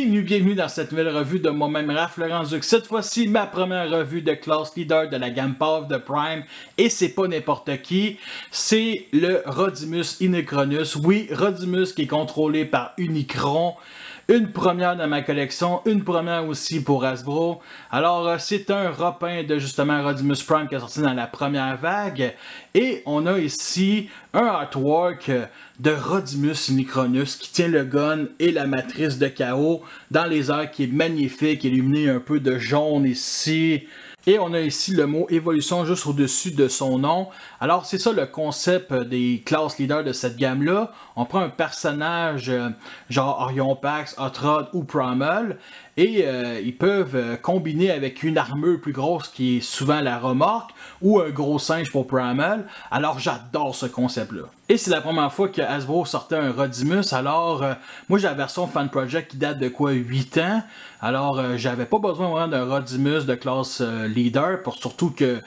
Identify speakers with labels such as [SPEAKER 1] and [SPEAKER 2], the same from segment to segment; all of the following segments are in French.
[SPEAKER 1] Bienvenue dans cette nouvelle revue de moi-même, Raph Laurent-Duc. Cette fois-ci, ma première revue de classe leader de la gamme Path de Prime. Et c'est pas n'importe qui, c'est le Rodimus Unicronus. Oui, Rodimus qui est contrôlé par Unicron. Une première dans ma collection, une première aussi pour Hasbro. Alors, c'est un repeint de justement Rodimus Prime qui est sorti dans la première vague. Et on a ici un artwork de Rodimus Unicronus qui tient le gun et la matrice de chaos dans les airs, qui est magnifique, illuminé un peu de jaune ici. Et on a ici le mot évolution juste au-dessus de son nom. Alors c'est ça le concept des classes leaders de cette gamme-là. On prend un personnage genre Orion Pax, Hotrod ou Primal. Et ils peuvent combiner avec une armure plus grosse qui est souvent la remorque ou un gros singe pour Primal. Alors j'adore ce concept-là. Et c'est la première fois que Hasbro sortait un Rodimus. Alors moi j'ai la version Fan Project qui date de quoi 8 ans. Alors j'avais pas besoin vraiment d'un Rodimus de classe leader, pour surtout que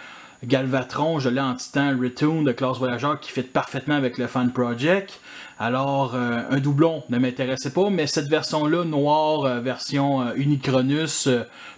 [SPEAKER 1] Galvatron, je l'ai en Titan Return de classe voyageur qui fit parfaitement avec le Fan Project. Alors, un doublon ne m'intéressait pas, mais cette version-là, noire, version Unicronus,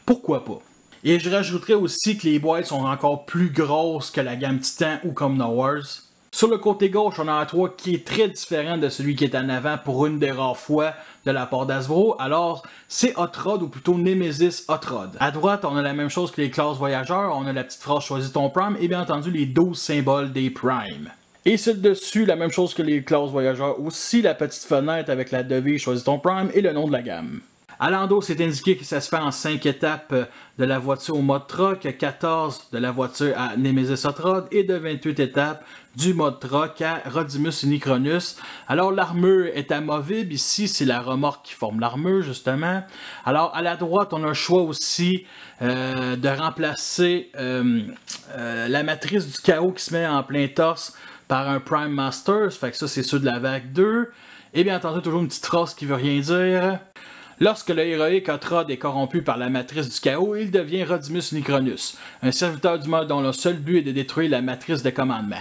[SPEAKER 1] pourquoi pas? Et je rajouterais aussi que les boîtes sont encore plus grosses que la gamme Titan ou comme No Wars. Sur le côté gauche, on a un toit qui est très différent de celui qui est en avant pour une des rares fois de la part d'Hasbro. Alors, c'est Hotrod ou plutôt Nemesis Hotrod. À droite, on a la même chose que les classes voyageurs. On a la petite phrase choisis ton Prime et bien entendu les 12 symboles des Primes. Et sur le dessus, la même chose que les classes voyageurs aussi, la petite fenêtre avec la devise choisis ton Prime et le nom de la gamme. À l'endos, c'est indiqué que ça se fait en 5 étapes de la voiture au mode truck, 14 de la voiture à Nemesis Hotrod et de 28 étapes du mode truck à Rodimus Unicronus. Alors l'armure est amovible, ici c'est la remorque qui forme l'armure justement. Alors à la droite, on a un choix aussi de remplacer la matrice du chaos qui se met en plein torse par un Prime Master, ça fait que ça c'est ceux de la vague 2. Et bien entendu, toujours une petite phrase qui veut rien dire. Lorsque le héroïque Hotrod est corrompu par la matrice du chaos, il devient Rodimus Unicronus, un serviteur du mal dont le seul but est de détruire la matrice de commandement.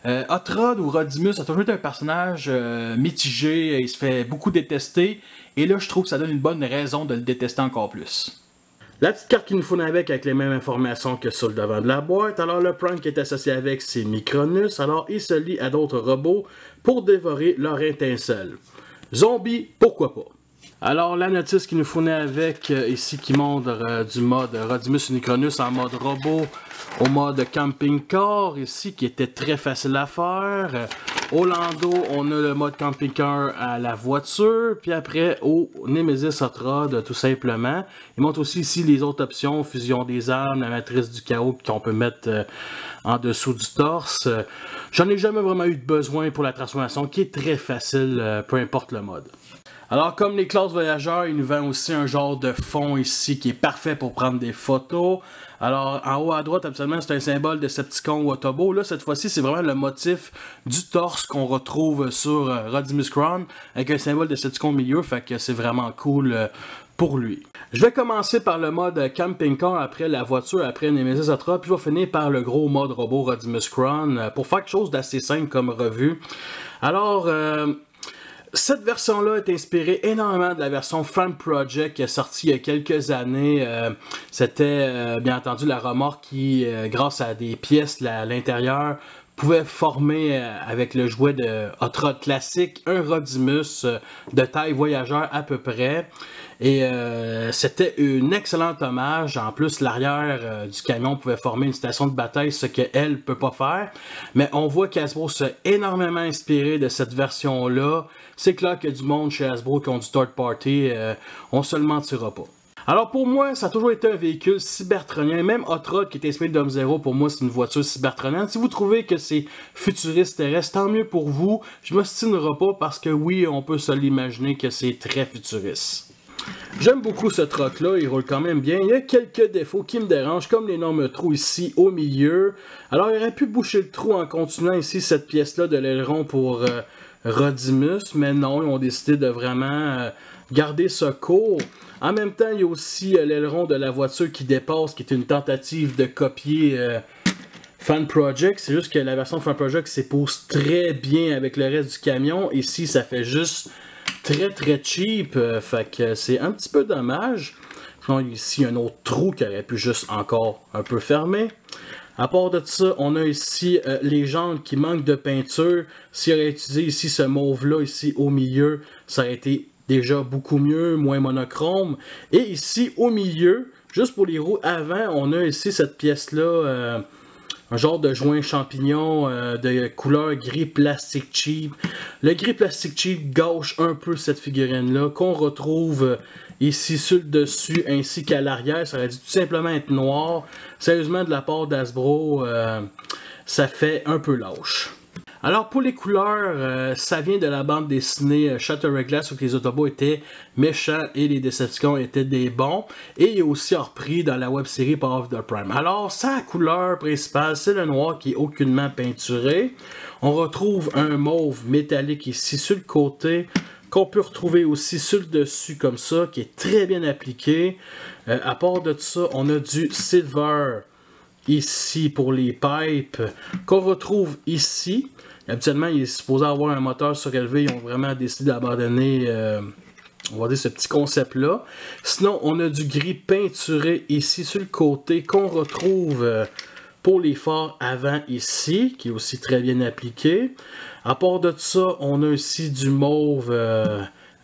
[SPEAKER 1] Hotrod ou Rodimus a toujours été un personnage mitigé, il se fait beaucoup détester, et là je trouve que ça donne une bonne raison de le détester encore plus. La petite carte qu'il nous faut avec les mêmes informations que sur le devant de la boîte. Alors le Prime qui est associé avec c'est Micronus, alors il se lie à d'autres robots pour dévorer leur étincelle. Zombie, pourquoi pas? Alors la notice qu'il nous fournit avec ici qui montre du mode Rodimus Unicronus en mode robot au mode camping-car ici qui était très facile à faire. Au landau, on a le mode camping-car à la voiture, puis après au Nemesis Hotrod tout simplement. Il montre aussi ici les autres options, fusion des armes, la matrice du chaos qu'on peut mettre en dessous du torse. J'en ai jamais vraiment eu de besoin pour la transformation qui est très facile, peu importe le mode. Alors, comme les classes voyageurs, il nous vend aussi un genre de fond ici qui est parfait pour prendre des photos. Alors, en haut à droite, absolument, c'est un symbole de Decepticon ou Autobot. Là, cette fois-ci, c'est vraiment le motif du torse qu'on retrouve sur Rodimus Crown avec un symbole de Decepticon au milieu. Fait que c'est vraiment cool pour lui. Je vais commencer par le mode Camping Car, après la voiture, après Nemesis Hotrod, puis je vais finir par le gros mode robot Rodimus Crown pour faire quelque chose d'assez simple comme revue. Alors, cette version-là est inspirée énormément de la version Fan Project qui est sortie il y a quelques années. C'était bien entendu la remorque qui, grâce à des pièces à l'intérieur, pouvait former avec le jouet de Hotrod classique un Rodimus de taille voyageur à peu près. Et c'était un excellent hommage. En plus, l'arrière du camion pouvait former une station de bataille, ce qu'elle ne peut pas faire. Mais on voit qu'Hasbro s'est énormément inspiré de cette version-là. C'est clair qu'il y a du monde chez Hasbro qui ont du third party. On se le mentira pas. Alors pour moi, ça a toujours été un véhicule cybertronien. Même Hotrod qui est inspiré d'Homme Zero, pour moi c'est une voiture cybertronienne. Si vous trouvez que c'est futuriste terrestre, tant mieux pour vous. Je ne m'ostinerai pas parce que oui, on peut se l'imaginer que c'est très futuriste. J'aime beaucoup ce truck-là, il roule quand même bien. Il y a quelques défauts qui me dérangent, comme l'énorme trou ici au milieu. Alors, il aurait pu boucher le trou en continuant ici cette pièce-là de l'aileron pour Rodimus, mais non, ils ont décidé de vraiment garder ce court. En même temps, il y a aussi l'aileron de la voiture qui dépasse, qui est une tentative de copier Fan Project. C'est juste que la version Fan Project s'épose très bien avec le reste du camion. Ici, ça fait juste très cheap, fait que c'est un petit peu dommage. Ici, un autre trou qui aurait pu juste encore un peu fermer. À part de ça, on a ici les jantes qui manquent de peinture. S'il aurait utilisé ici ce mauve-là, ici au milieu, ça aurait été déjà beaucoup mieux, moins monochrome. Et ici, au milieu, juste pour les roues avant, on a ici cette pièce-là, un genre de joint champignon de couleur gris plastique cheap. Le gris plastique cheap gâche un peu cette figurine-là, qu'on retrouve ici sur le dessus ainsi qu'à l'arrière. Ça aurait dû tout simplement être noir. Sérieusement, de la part d'Hasbro, ça fait un peu lâche. Alors pour les couleurs, ça vient de la bande dessinée Shattered Glass où les Autobots étaient méchants et les Decepticons étaient des bons. Et il est aussi repris dans la web-série Power of the Prime. Alors sa couleur principale, c'est le noir qui est aucunement peinturé. On retrouve un mauve métallique ici sur le côté, qu'on peut retrouver aussi sur le dessus comme ça, qui est très bien appliqué. À part de ça, on a du silver ici pour les pipes, qu'on retrouve ici. Habituellement, il est supposé avoir un moteur surélevé. Ils ont vraiment décidé d'abandonner on va dire ce petit concept-là. Sinon, on a du gris peinturé ici sur le côté qu'on retrouve pour les phares avant ici, qui est aussi très bien appliqué. À part de ça, on a ici du mauve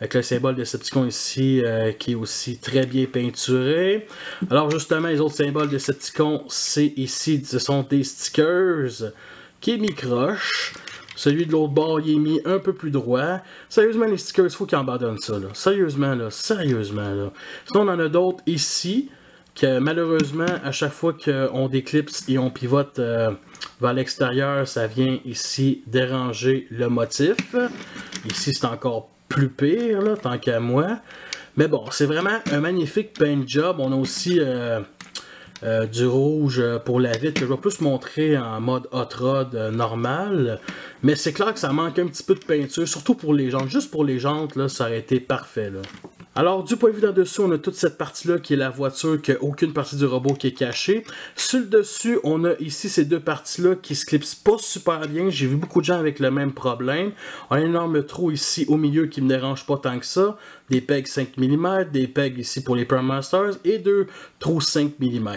[SPEAKER 1] avec le symbole Decepticon ici, qui est aussi très bien peinturé. Alors justement, les autres symboles Decepticon, c'est ici, ce sont des stickers qui est mi-croche. Celui de l'autre bord, il est mis un peu plus droit. Sérieusement, les stickers, il faut qu'ils abandonnent ça. Là. Sérieusement, là. Sérieusement, là. Sinon, on en a d'autres ici, que malheureusement, à chaque fois qu'on déclipse et on pivote vers l'extérieur, ça vient ici déranger le motif. Ici, c'est encore plus pire, là, tant qu'à moi. Mais bon, c'est vraiment un magnifique paint job. On a aussi du rouge pour la vitre que je vais plus montrer en mode hot rod normal. Mais c'est clair que ça manque un petit peu de peinture, surtout pour les jantes. Juste pour les jantes, là, ça aurait été parfait. Là. Alors, du point de vue d'en dessous, on a toute cette partie-là qui est la voiture, qui n'a aucune partie du robot qui est cachée. Sur le dessus, on a ici ces deux parties-là qui se clipsent pas super bien. J'ai vu beaucoup de gens avec le même problème. On a un énorme trou ici au milieu qui ne me dérange pas tant que ça. Des pegs 5 mm, des pegs ici pour les Prime Masters et deux trous 5 mm.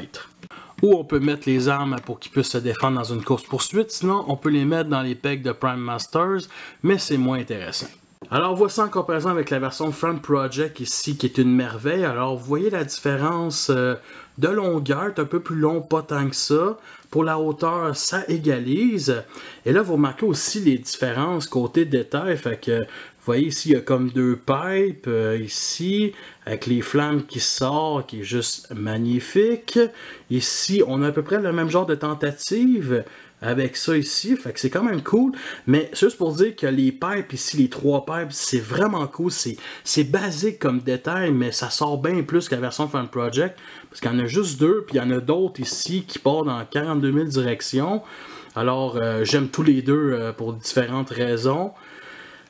[SPEAKER 1] Où on peut mettre les armes pour qu'ils puissent se défendre dans une course-poursuite. Sinon, on peut les mettre dans les pegs de Prime Masters, mais c'est moins intéressant. Alors voici en comparaison avec la version Front Project ici qui est une merveille. Alors vous voyez la différence de longueur, un peu plus long, pas tant que ça. Pour la hauteur, ça égalise. Et là vous remarquez aussi les différences côté détail. Fait que vous voyez ici il y a comme deux pipes ici avec les flammes qui sortent qui est juste magnifique. Ici on a à peu près le même genre de tentative. Avec ça ici, fait que c'est quand même cool, mais juste pour dire que les pipes ici, les trois pipes, c'est vraiment cool, c'est basique comme détail, mais ça sort bien plus que la version Front Project, parce qu'il y en a juste deux, puis il y en a d'autres ici qui partent dans 42 000 directions, alors j'aime tous les deux pour différentes raisons.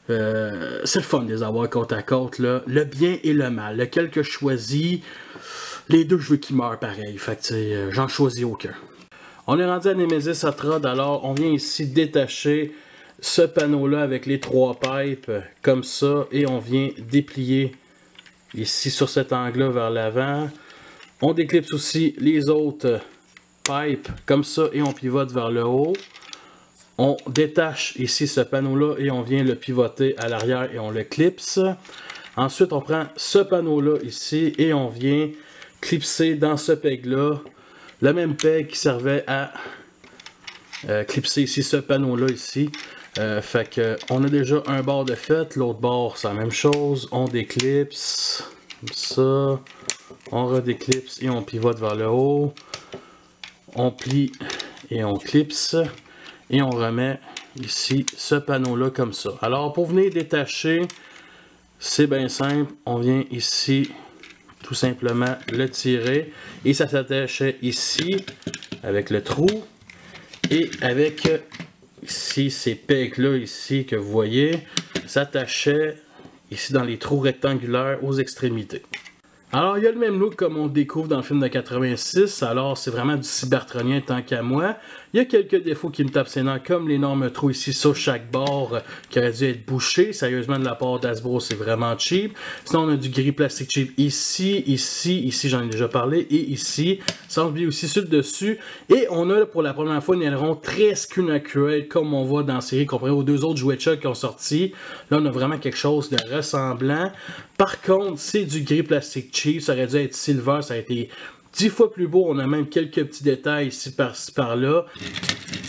[SPEAKER 1] C'est le fun de les avoir côte à côte, là. Le bien et le mal, lequel que je choisis, les deux je veux qu'ils meurent pareil, fait que j'en choisis aucun. On est rendu à Nemesis Hot Rod, alors on vient ici détacher ce panneau-là avec les trois pipes comme ça et on vient déplier ici sur cet angle-là vers l'avant. On déclipse aussi les autres pipes comme ça et on pivote vers le haut. On détache ici ce panneau-là et on vient le pivoter à l'arrière et on le clipse. Ensuite, on prend ce panneau-là ici et on vient clipser dans ce peg-là. Le même peg qui servait à clipser ici ce panneau-là ici. Fait que on a déjà un bord de fait, l'autre bord c'est la même chose. On déclipse, comme ça. On redéclipse et on pivote vers le haut. On plie et on clipse. Et on remet ici ce panneau-là comme ça. Alors pour venir détacher, c'est bien simple. On vient ici tout simplement le tirer et ça s'attachait ici avec le trou et avec ici ces pegs là ici que vous voyez s'attachait ici dans les trous rectangulaires aux extrémités. Alors, il y a le même look comme on le découvre dans le film de 86, alors c'est vraiment du cybertronien tant qu'à moi. Il y a quelques défauts qui me tapent ses nerfs, comme l'énorme trou ici sur chaque bord qui aurait dû être bouché. Sérieusement, de la part d'Hasbro, c'est vraiment cheap. Sinon, on a du gris plastique cheap ici, ici j'en ai déjà parlé, et ici, sans oublier aussi sur le dessus. Et on a pour la première fois un aileron très screen accurate, comme on voit dans la série, comparé aux deux autres jouets de choc qui ont sorti. Là, on a vraiment quelque chose de ressemblant. Par contre, c'est du gris plastique cheap, ça aurait dû être silver, ça a été 10 fois plus beau, on a même quelques petits détails ici par-là.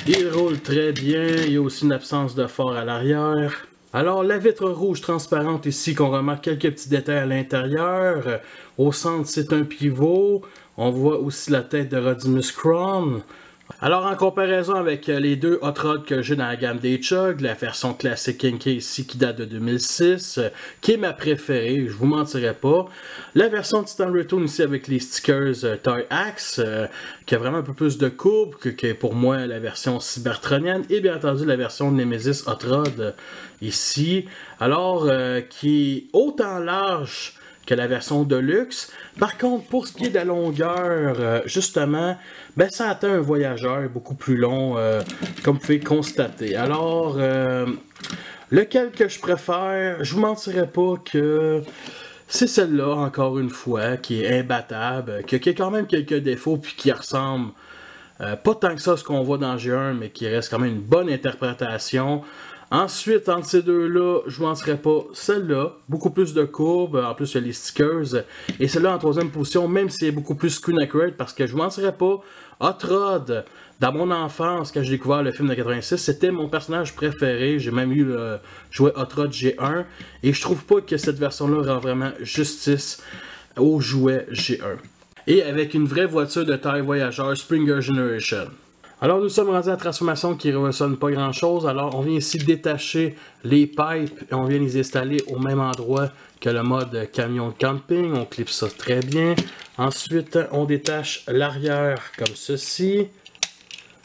[SPEAKER 1] Il roule très bien, il y a aussi une absence de phare à l'arrière. Alors la vitre rouge transparente ici, qu'on remarque quelques petits détails à l'intérieur. Au centre, c'est un pivot. On voit aussi la tête de Rodimus Chrome. Alors en comparaison avec les deux Hot Rod que j'ai dans la gamme des Chug, la version classique Kinky ici qui date de 2006, qui est ma préférée, je vous mentirai pas. La version Titan Return ici avec les stickers Toy Axe, qui a vraiment un peu plus de courbe que pour moi la version cybertronienne, et bien entendu la version Nemesis Hot Rod ici, alors qui est autant large que la version Deluxe. Par contre, pour ce qui est de la longueur, justement, ben, ça atteint un voyageur beaucoup plus long, comme vous pouvez constater. Alors, lequel que je préfère, je vous mentirai pas que c'est celle-là, encore une fois, qui est imbattable, qui a quand même quelques défauts, puis qui ressemble pas tant que ça à ce qu'on voit dans G1, mais qui reste quand même une bonne interprétation. Ensuite, entre ces deux-là, je ne mentirais pas, celle-là, beaucoup plus de courbes, en plus il y a les stickers, et celle-là en troisième position, même si c'est beaucoup plus screen accurate, parce que je ne mentirais pas, Hot Rod, dans mon enfance, quand j'ai découvert le film de 86, c'était mon personnage préféré, j'ai même eu le jouet Hot Rod G1, et je trouve pas que cette version-là rend vraiment justice au jouet G1. Et avec une vraie voiture de taille voyageur Springer Generation. Alors nous sommes rendus à la transformation qui ne ressonne pas grand chose. Alors on vient ici détacher les pipes et on vient les installer au même endroit que le mode camion de camping. On clipse ça très bien. Ensuite on détache l'arrière comme ceci.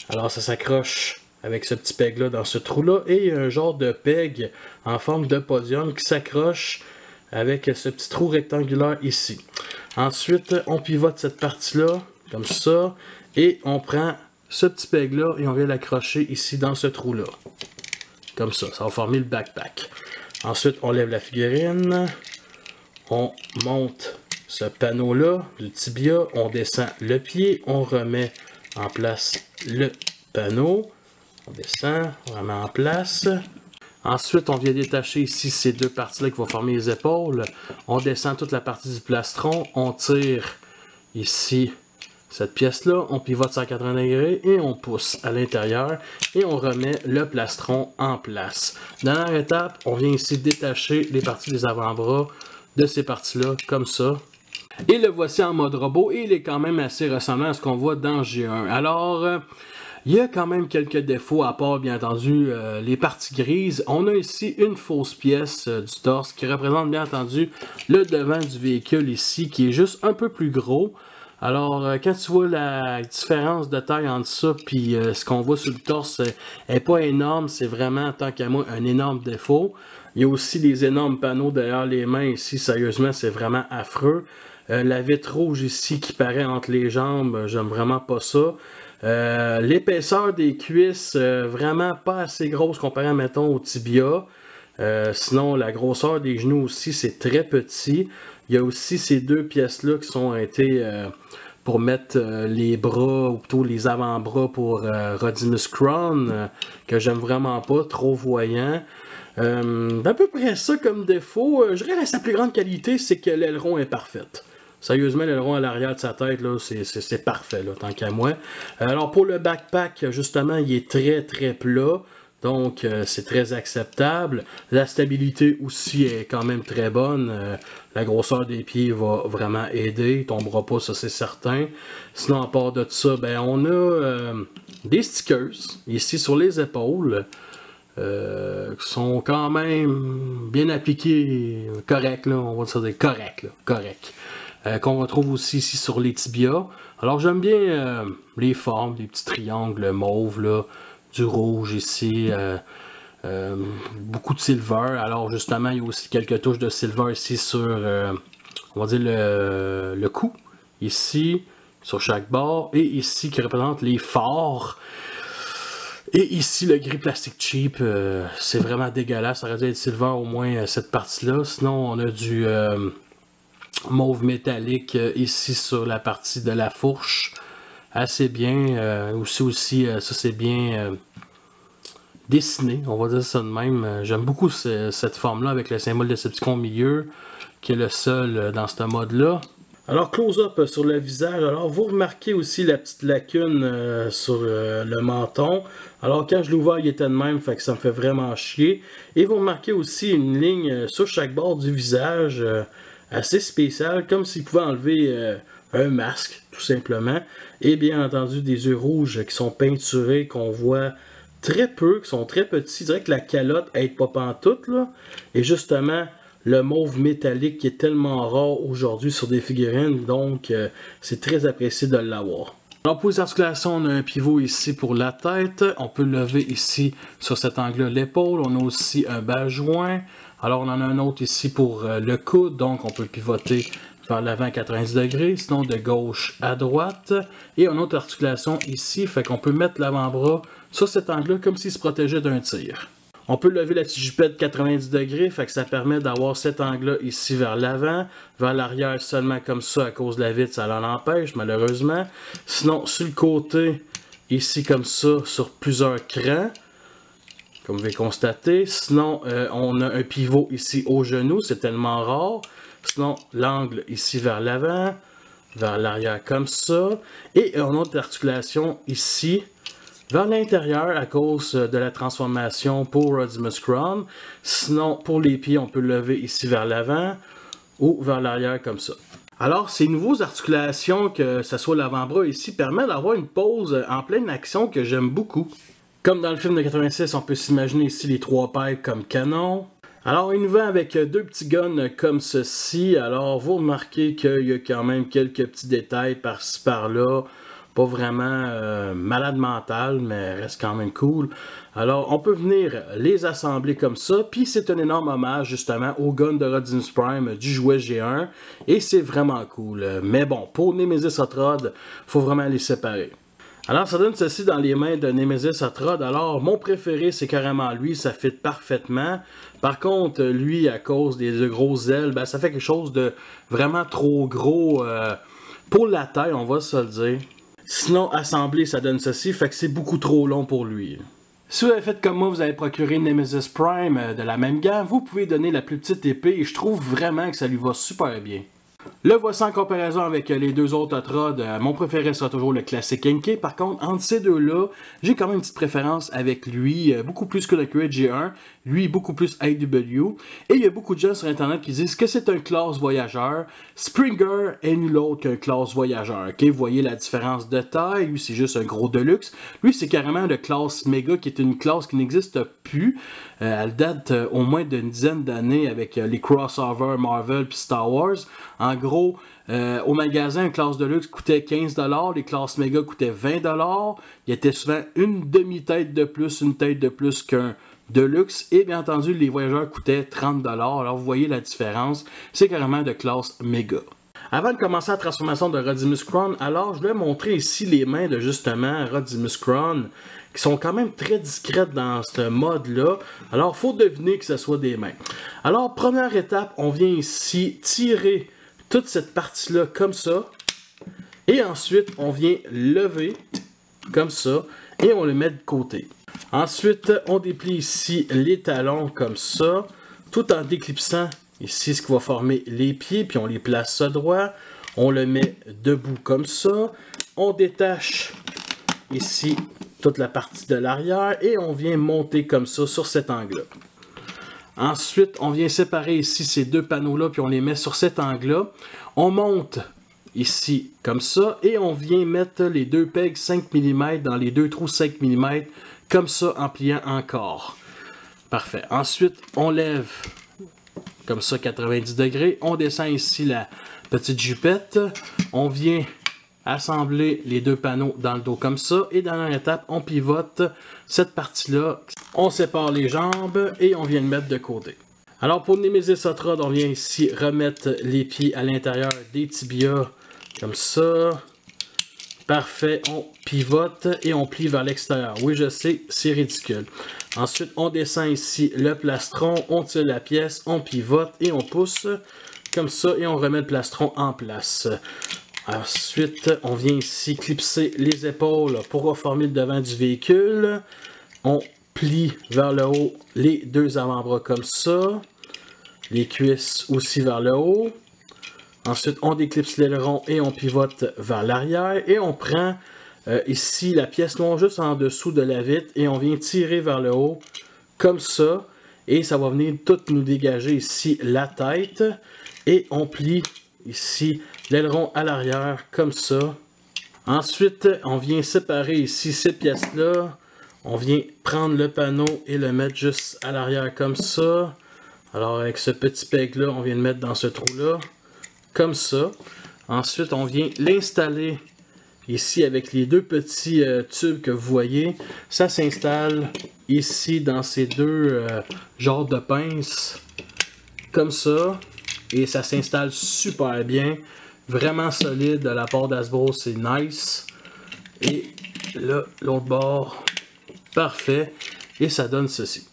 [SPEAKER 1] Alors ça s'accroche avec ce petit peg là dans ce trou là. Et il y a un genre de peg en forme de podium qui s'accroche avec ce petit trou rectangulaire ici. Ensuite on pivote cette partie là comme ça et on prend ce petit peg là et on vient l'accrocher ici dans ce trou là. Comme ça, ça va former le backpack. Ensuite, on lève la figurine. On monte ce panneau là du tibia. On descend le pied. On remet en place le panneau. On descend, on remet en place. Ensuite, on vient détacher ici ces deux parties là qui vont former les épaules. On descend toute la partie du plastron. On tire ici cette pièce-là, on pivote 180 degrés et on pousse à l'intérieur et on remet le plastron en place. Dernière étape, on vient ici détacher les parties des avant-bras de ces parties-là, comme ça. Et le voici en mode robot et il est quand même assez ressemblant à ce qu'on voit dans G1. Alors, il y a quand même quelques défauts, à part bien entendu les parties grises. On a ici une fausse pièce du torse qui représente bien entendu le devant du véhicule ici, qui est juste un peu plus gros. Alors, quand tu vois la différence de taille entre ça puis ce qu'on voit sur le torse n'est pas énorme, c'est vraiment, tant qu'à moi, un énorme défaut. Il y a aussi des énormes panneaux derrière les mains ici, sérieusement, c'est vraiment affreux. La vitre rouge ici qui paraît entre les jambes, j'aime vraiment pas ça. L'épaisseur des cuisses, vraiment pas assez grosse comparé, mettons, au tibia. Sinon, la grosseur des genoux aussi, c'est très petit. Il y a aussi ces deux pièces-là qui sont été pour mettre les bras, ou plutôt les avant-bras pour Rodimus Crown, que j'aime vraiment pas, trop voyant. À peu près ça comme défaut. Je dirais que sa plus grande qualité, c'est que l'aileron est parfaite. Sérieusement, l'aileron à l'arrière de sa tête, c'est parfait, là, tant qu'à moi. Alors pour le backpack, justement, il est très plat. Donc, c'est très acceptable. La stabilité aussi est quand même très bonne. La grosseur des pieds va vraiment aider. Il tombera pas, ça c'est certain. Sinon, à part de ça, ben, on a des stickers ici sur les épaules. Qui sont quand même bien appliqués, corrects, là, on va dire des corrects, corrects. Qu'on retrouve aussi ici sur les tibias. Alors, j'aime bien les formes, des petits triangles mauves, là. Du rouge ici, beaucoup de silver. Alors justement, il y a aussi quelques touches de silver ici sur
[SPEAKER 2] on va dire le cou, ici, sur chaque bord, et ici qui représente les phares. Et ici, le gris plastique cheap, c'est vraiment dégueulasse. Ça aurait dû être silver au moins cette partie-là. Sinon, on a du mauve métallique ici sur la partie de la fourche. Assez bien. Aussi ça c'est bien dessiné, on va dire ça de même. J'aime beaucoup cette forme-là avec le symbole Decepticon au milieu, qui est le seul dans ce mode-là. Alors, close-up sur le visage. Alors, vous remarquez aussi la petite lacune sur le menton. Alors, quand je l'ai ouvert, il était de même, fait que ça me fait vraiment chier. Et vous remarquez aussi une ligne sur chaque bord du visage assez spéciale, comme s'il pouvait enlever un masque, tout simplement. Et bien entendu, des yeux rouges qui sont peinturés, qu'on voit très peu, qui sont très petits. Je dirais que la calotte aide pas pantoute, là. Et justement, le mauve métallique qui est tellement rare aujourd'hui sur des figurines, donc c'est très apprécié de l'avoir. Alors pour les articulations, on a un pivot ici pour la tête, on peut lever ici sur cet angle-là l'épaule, on a aussi un bas joint, alors on en a un autre ici pour le coude, donc on peut pivoter vers l'avant à 90 degrés, sinon de gauche à droite, et une autre articulation ici, fait qu'on peut mettre l'avant-bras sur cet angle-là comme s'il se protégeait d'un tir. On peut lever la petite jupette 90 degrés, fait que ça permet d'avoir cet angle-là ici vers l'avant, vers l'arrière seulement comme ça à cause de la vitre, ça l'en empêche malheureusement. Sinon, sur le côté, ici comme ça, sur plusieurs crans, comme vous pouvez constater. Sinon, on a un pivot ici au genou, c'est tellement rare. Sinon, l'angle ici vers l'avant, vers l'arrière comme ça. Et une autre articulation ici, vers l'intérieur à cause de la transformation pour Rodimus Crown. Sinon, pour les pieds, on peut le lever ici vers l'avant ou vers l'arrière comme ça. Alors, ces nouvelles articulations, que ce soit l'avant-bras ici, permettent d'avoir une pose en pleine action que j'aime beaucoup. Comme dans le film de 86, on peut s'imaginer ici les trois pipes comme canon. Alors, il nous va avec deux petits guns comme ceci. Alors, vous remarquez qu'il y a quand même quelques petits détails par-ci par-là. Pas vraiment malade mental, mais reste quand même cool. Alors, on peut venir les assembler comme ça. Puis, c'est un énorme hommage, justement, au gun de Rodimus Prime du jouet G1. Et c'est vraiment cool. Mais bon, pour Nemesis Hot Rod, il faut vraiment les séparer. Alors, ça donne ceci dans les mains de Nemesis Hot Rod. Alors, mon préféré, c'est carrément lui. Ça fit parfaitement. Par contre, lui, à cause des grosses ailes, ben, ça fait quelque chose de vraiment trop gros pour la taille, on va se le dire. Sinon, assembler, ça donne ceci, fait que c'est beaucoup trop long pour lui. Si vous avez fait comme moi, vous avez procuré Nemesis Prime de la même gamme, vous pouvez donner la plus petite épée et je trouve vraiment que ça lui va super bien. Le voici en comparaison avec les deux autres Hot Rod. Mon préféré sera toujours le classique Inkey. Par contre, entre ces deux-là, j'ai quand même une petite préférence avec lui, beaucoup plus que le Create G1. Lui, beaucoup plus AW. Et il y a beaucoup de gens sur Internet qui disent que c'est un classe voyageur. Springer est nul autre qu'un classe voyageur. Okay? Vous voyez la différence de taille. Lui, c'est juste un gros deluxe. Lui, c'est carrément le classe Mega, qui est une classe qui n'existe plus. Elle date au moins d'une dizaine d'années avec les crossovers Marvel puis Star Wars. En gros, au magasin, une classe de luxe coûtait 15$, les classes méga coûtaient 20$. Il y était souvent une demi-tête de plus, une tête de plus qu'un de luxe. Et bien entendu, les voyageurs coûtaient 30$. Alors vous voyez la différence, c'est carrément de classe méga. Avant de commencer la transformation de Rodimus Crown, alors je vais montrer ici les mains de justement Rodimus Crown, qui sont quand même très discrètes dans ce mode-là. Alors, il faut deviner que ce soit des mains. Alors, première étape, on vient ici tirer toute cette partie-là comme ça. Et ensuite, on vient lever comme ça. Et on le met de côté. Ensuite, on déplie ici les talons comme ça. Tout en déclipsant ici ce qui va former les pieds. Puis on les place ça droit. On le met debout comme ça. On détache ici toute la partie de l'arrière et on vient monter comme ça sur cet angle-là. Ensuite, on vient séparer ici ces deux panneaux-là puis on les met sur cet angle-là. On monte ici comme ça et on vient mettre les deux pegs 5 mm dans les deux trous 5 mm comme ça en pliant encore. Parfait. Ensuite, on lève comme ça 90 degrés. On descend ici la petite jupette. On vient assembler les deux panneaux dans le dos comme ça. Et dernière étape, on pivote cette partie-là. On sépare les jambes et on vient le mettre de côté. Alors pour Nemesis Hot Rod, on vient ici remettre les pieds à l'intérieur des tibias, comme ça. Parfait, on pivote et on plie vers l'extérieur. Oui, je sais, c'est ridicule. Ensuite, on descend ici le plastron, on tire la pièce, on pivote et on pousse comme ça et on remet le plastron en place. Ensuite, on vient ici clipser les épaules pour reformer le devant du véhicule. On plie vers le haut les deux avant-bras comme ça. Les cuisses aussi vers le haut. Ensuite, on déclipse l'aileron et on pivote vers l'arrière. Et on prend ici la pièce noire juste en dessous de la vitre et on vient tirer vers le haut comme ça. Et ça va venir tout nous dégager ici la tête. Et on plie ici l'aileron à l'arrière comme ça. Ensuite, on vient séparer ici ces pièces-là. On vient prendre le panneau et le mettre juste à l'arrière comme ça. Alors avec ce petit peg-là, on vient le mettre dans ce trou-là. Comme ça. Ensuite, on vient l'installer ici avec les deux petits tubes que vous voyez. Ça s'installe ici dans ces deux genres de pinces. Comme ça. Et ça s'installe super bien. Vraiment solide de la part d'Hasbro. C'est nice. Et là, l'autre bord. Parfait. Et ça donne ceci.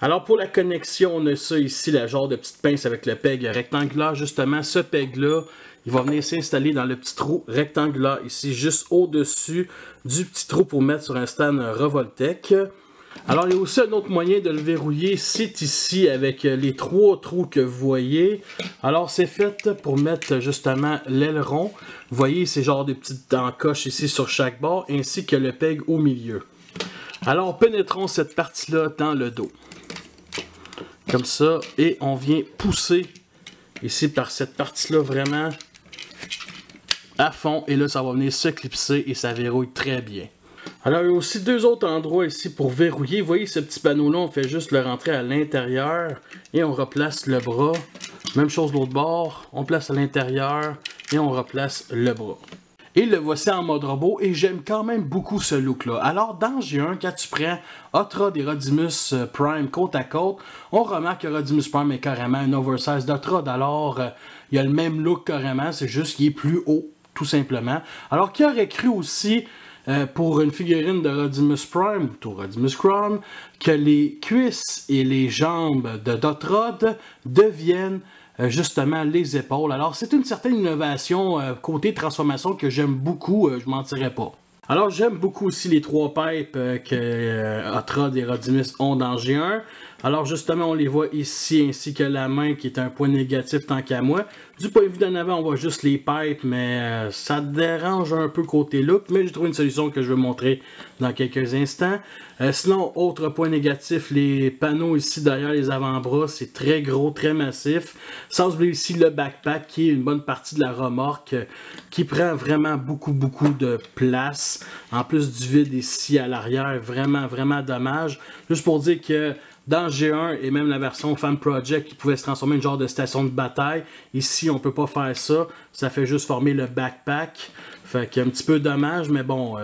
[SPEAKER 2] Alors pour la connexion, on a ça ici, la genre de petite pince avec le peg rectangulaire. Justement, ce peg-là, il va venir s'installer dans le petit trou rectangulaire ici, juste au-dessus du petit trou pour mettre sur un stand Revoltech. Alors il y a aussi un autre moyen de le verrouiller, c'est ici avec les trois trous que vous voyez. Alors c'est fait pour mettre justement l'aileron. Vous voyez, c'est genre des petites encoches ici sur chaque bord, ainsi que le peg au milieu. Alors pénétrons cette partie-là dans le dos. Comme ça, et on vient pousser ici par cette partie-là vraiment à fond. Et là, ça va venir se clipser et ça verrouille très bien. Alors, il y a aussi deux autres endroits ici pour verrouiller. Vous voyez ce petit panneau-là, on fait juste le rentrer à l'intérieur et on replace le bras. Même chose de l'autre bord, on place à l'intérieur et on replace le bras. Et le voici en mode robot et j'aime quand même beaucoup ce look là. Alors dans G1, quand tu prends Hot Rod et Rodimus Prime côte à côte, on remarque que Rodimus Prime est carrément un oversize d'Hot Rod. Alors il y a le même look carrément, c'est juste qu'il est plus haut tout simplement. Alors qui aurait cru aussi pour une figurine de Rodimus Prime, ou Rodimus Chrome, que les cuisses et les jambes de Hot Rod deviennent justement les épaules. Alors c'est une certaine innovation côté transformation que j'aime beaucoup, je mentirais pas. Alors j'aime beaucoup aussi les trois pipes que Hot Rod et Rodimus ont dans G1. Alors justement on les voit ici ainsi que la main qui est un point négatif tant qu'à moi. Du point de vue d'en avant on voit juste les pipes mais ça dérange un peu côté look. Mais j'ai trouvé une solution que je vais montrer dans quelques instants. Sinon autre point négatif, les panneaux ici derrière les avant-bras c'est très gros, très massif. Sans oublier ici le backpack qui est une bonne partie de la remorque qui prend vraiment beaucoup de place. En plus du vide ici à l'arrière, vraiment dommage. Juste pour dire que dans G1 et même la version Fan Project qui pouvait se transformer en genre de station de bataille, ici on peut pas faire ça, ça fait juste former le backpack. Fait qu'il y a un petit peu dommage, mais bon,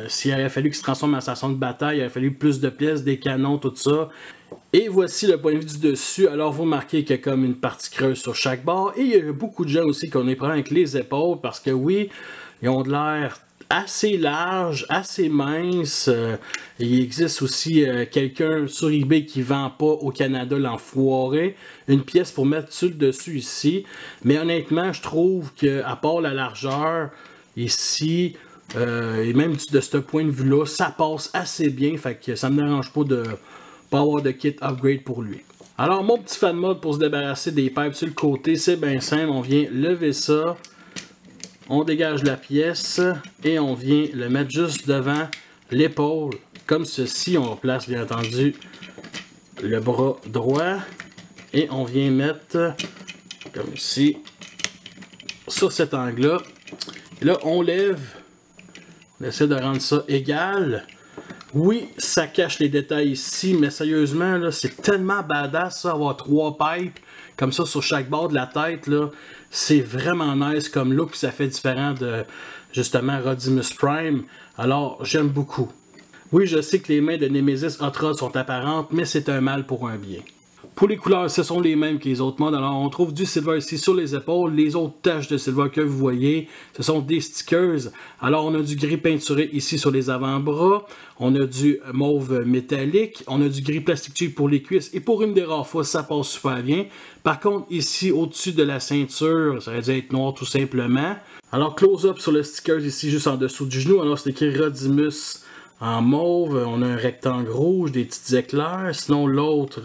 [SPEAKER 2] s'il aurait fallu qu'il se transforme en station de bataille, il aurait fallu plus de pièces, des canons, tout ça. Et voici le point de vue du dessus. Alors vous remarquez qu'il y a comme une partie creuse sur chaque bord. Et il y a beaucoup de gens aussi qui ont des problèmes avec les épaules parce que oui, ils ont de l'air assez large, assez mince. Il existe aussi quelqu'un sur eBay qui vend pas au Canada l'enfoiré. Une pièce pour mettre sur le dessus ici. Mais honnêtement, je trouve que à part la largeur, ici, et même de ce point de vue-là, ça passe assez bien. Fait que ça me dérange pas de pas avoir de kit upgrade pour lui. Alors mon petit fan mode pour se débarrasser des pipes sur le côté, c'est bien simple. On vient lever ça. On dégage la pièce et on vient le mettre juste devant l'épaule. Comme ceci, on place bien entendu le bras droit. Et on vient mettre, comme ici, sur cet angle-là. Là, on lève. On essaie de rendre ça égal. Oui, ça cache les détails ici, mais sérieusement, là, c'est tellement badass ça, avoir trois pipes comme ça sur chaque bord de la tête. Là. C'est vraiment nice comme look, ça fait différent de justement Rodimus Prime. Alors, j'aime beaucoup. Oui, je sais que les mains de Nemesis Hot Rod sont apparentes, mais c'est un mal pour un bien. Pour les couleurs, ce sont les mêmes que les autres modes. Alors, on trouve du silver ici sur les épaules. Les autres taches de silver que vous voyez, ce sont des stickers. Alors, on a du gris peinturé ici sur les avant-bras. On a du mauve métallique. On a du gris plastique cheap pour les cuisses. Et pour une des rares fois, ça passe super bien. Par contre, ici, au-dessus de la ceinture, ça va dire être noir tout simplement. Alors, close-up sur le sticker ici, juste en dessous du genou. Alors, c'est écrit Rodimus en mauve. On a un rectangle rouge, des petits éclairs. Sinon, l'autre...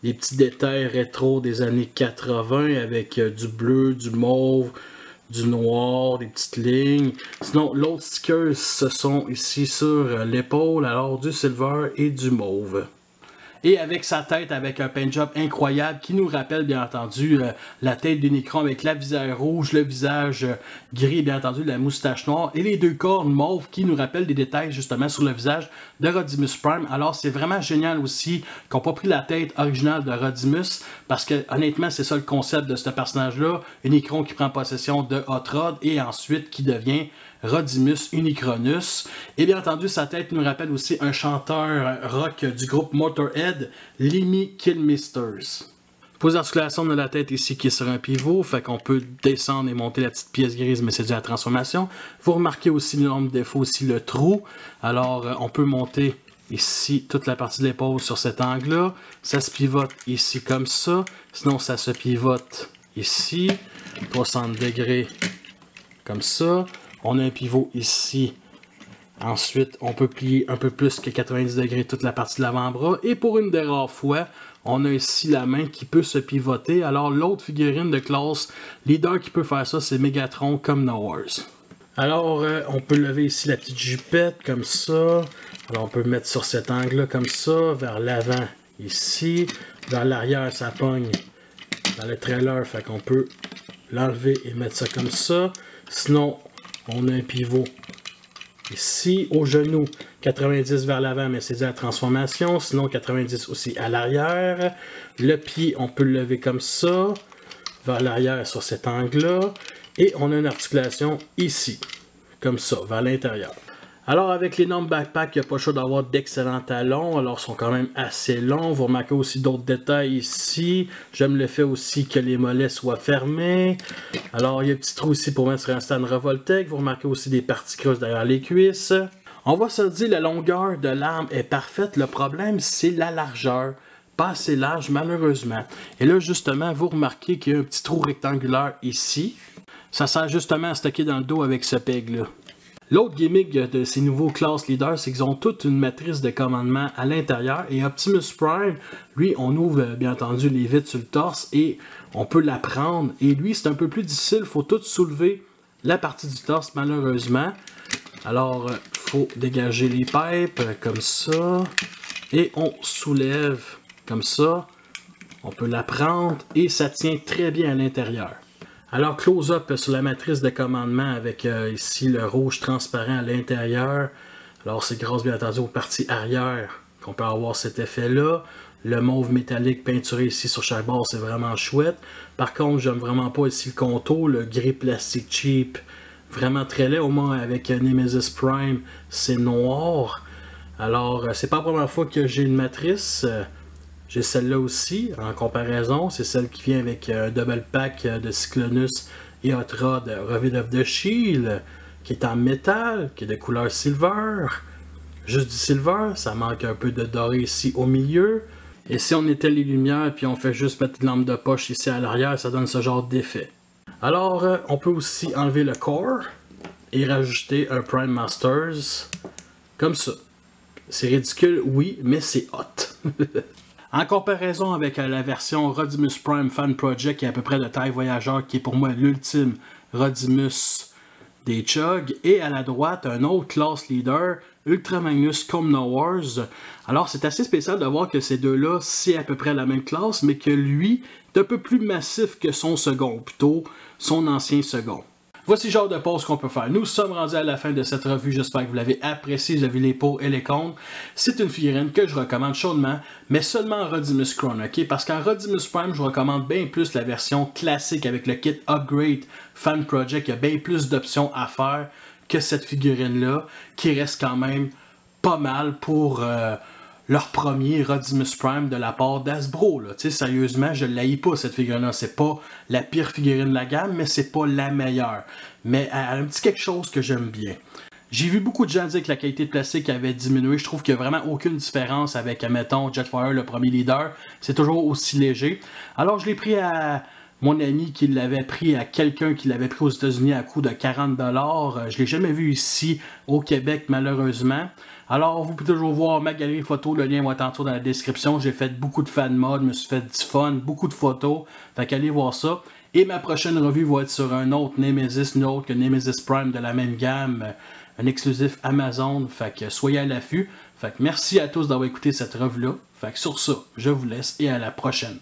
[SPEAKER 2] des petits détails rétro des années 80 avec du bleu, du mauve, du noir, des petites lignes. Sinon, l'autre sticker, ce sont ici sur l'épaule, alors du silver et du mauve. Et avec sa tête, avec un paint job incroyable qui nous rappelle bien entendu la tête d'Unicron avec la visière rouge, le visage gris, bien entendu la moustache noire et les deux cornes mauves qui nous rappellent des détails justement sur le visage de Rodimus Prime. Alors c'est vraiment génial aussi qu'on n'ait pas pris la tête originale de Rodimus parce que honnêtement c'est ça le concept de ce personnage-là. Unicron qui prend possession de Hot Rod et ensuite qui devient Rodimus Unicronus. Et bien entendu, sa tête nous rappelle aussi un chanteur rock du groupe Motorhead, Lemmy Kilmister. Pour les articulations de la tête ici qui est sur un pivot, fait qu'on peut descendre et monter la petite pièce grise, mais c'est dû à la transformation. Vous remarquez aussi l'énorme défaut, aussi le trou. Alors, on peut monter ici toute la partie de l'épaule sur cet angle-là. Ça se pivote ici comme ça. Sinon, ça se pivote ici, 60 degrés comme ça. On a un pivot ici. Ensuite, on peut plier un peu plus que 90 degrés toute la partie de l'avant-bras. Et pour une des rares fois, on a ici la main qui peut se pivoter. Alors, l'autre figurine de classe leader qui peut faire ça, c'est Megatron comme No Wars. Alors, on peut lever ici la petite jupette comme ça. Alors, on peut mettre sur cet angle-là comme ça, vers l'avant ici. Vers l'arrière, ça pogne dans le trailer, fait qu'on peut l'enlever et mettre ça comme ça. Sinon, on a un pivot ici, au genou, 90 vers l'avant, mais c'est dû à la transformation. Sinon, 90 aussi à l'arrière. Le pied, on peut le lever comme ça, vers l'arrière sur cet angle-là. Et on a une articulation ici, comme ça, vers l'intérieur. Alors, avec l'énorme backpack, il n'y a pas le choix d'avoir d'excellents talons. Alors, ils sont quand même assez longs. Vous remarquez aussi d'autres détails ici. J'aime le fait aussi que les mollets soient fermés. Alors, il y a un petit trou ici pour mettre sur un stand Revoltec. Vous remarquez aussi des parties creuses derrière les cuisses. On va se dire, la longueur de l'arme est parfaite. Le problème, c'est la largeur. Pas assez large, malheureusement. Et là, justement, vous remarquez qu'il y a un petit trou rectangulaire ici. Ça sert justement à stocker dans le dos avec ce peg-là. L'autre gimmick de ces nouveaux class leaders, c'est qu'ils ont toute une matrice de commandement à l'intérieur. Et Optimus Prime, lui, on ouvre bien entendu les vitres sur le torse et on peut la prendre. Et lui, c'est un peu plus difficile, il faut tout soulever la partie du torse, malheureusement. Alors, il faut dégager les pipes comme ça. Et on soulève comme ça. On peut la prendre et ça tient très bien à l'intérieur. Alors, close-up sur la matrice de commandement avec ici le rouge transparent à l'intérieur. Alors, c'est grâce bien entendu aux parties arrière qu'on peut avoir cet effet-là. Le mauve métallique peinturé ici sur chaque bord, c'est vraiment chouette. Par contre, j'aime vraiment pas ici le contour, le gris plastique cheap. Vraiment très laid, au moins avec Nemesis Prime, c'est noir. Alors, c'est pas la première fois que j'ai une matrice. J'ai celle-là aussi, en comparaison. C'est celle qui vient avec un double pack de Cyclonus et Hot Rod Reveal of the Shield, qui est en métal, qui est de couleur silver. Juste du silver, ça manque un peu de doré ici au milieu. Et si on éteint les lumières, puis on fait juste mettre une lampe de poche ici à l'arrière, ça donne ce genre d'effet. Alors, on peut aussi enlever le corps et rajouter un Prime Masters, comme ça. C'est ridicule, oui, mais c'est hot. En comparaison avec la version Rodimus Prime Fan Project, qui est à peu près de taille voyageur, qui est pour moi l'ultime Rodimus des Chug, et à la droite, un autre class leader, Ultra Magnus comme No Wars. Alors, c'est assez spécial de voir que ces deux-là, c'est à peu près la même classe, mais que lui est un peu plus massif que son second, plutôt son ancien second. Voici le genre de pause qu'on peut faire. Nous sommes rendus à la fin de cette revue. J'espère que vous l'avez apprécié. Vous avez les pour et les contre. C'est une figurine que je recommande chaudement, mais seulement en Rodimus Crown, ok? Parce qu'en Rodimus Prime, je recommande bien plus la version classique avec le kit Upgrade Fan Project. Il y a bien plus d'options à faire que cette figurine-là, qui reste quand même pas mal pour
[SPEAKER 1] leur premier Rodimus Prime de la part d'Hasbro. Sérieusement, je ne l'haïs pas cette figurine-là. C'est pas la pire figurine de la gamme, mais c'est pas la meilleure. Mais elle a un petit quelque chose que j'aime bien. J'ai vu beaucoup de gens dire que la qualité de plastique avait diminué. Je trouve qu'il n'y a vraiment aucune différence avec, admettons, Jetfire, le premier leader. C'est toujours aussi léger. Alors, je l'ai pris à mon ami qui l'avait pris à quelqu'un qui l'avait pris aux États-Unis à coût de 40$. Je ne l'ai jamais vu ici au Québec, malheureusement. Alors, vous pouvez toujours voir ma galerie photo. Le lien va être en dessous dans la description. J'ai fait beaucoup de fan mode, me suis fait du fun, beaucoup de photos. Fait qu'allez voir ça. Et ma prochaine revue va être sur un autre Nemesis, une autre que Nemesis Prime de la même gamme. Un exclusif Amazon, fait que soyez à l'affût. Fait que merci à tous d'avoir écouté cette revue-là. Fait que sur ça, je vous laisse et à la prochaine.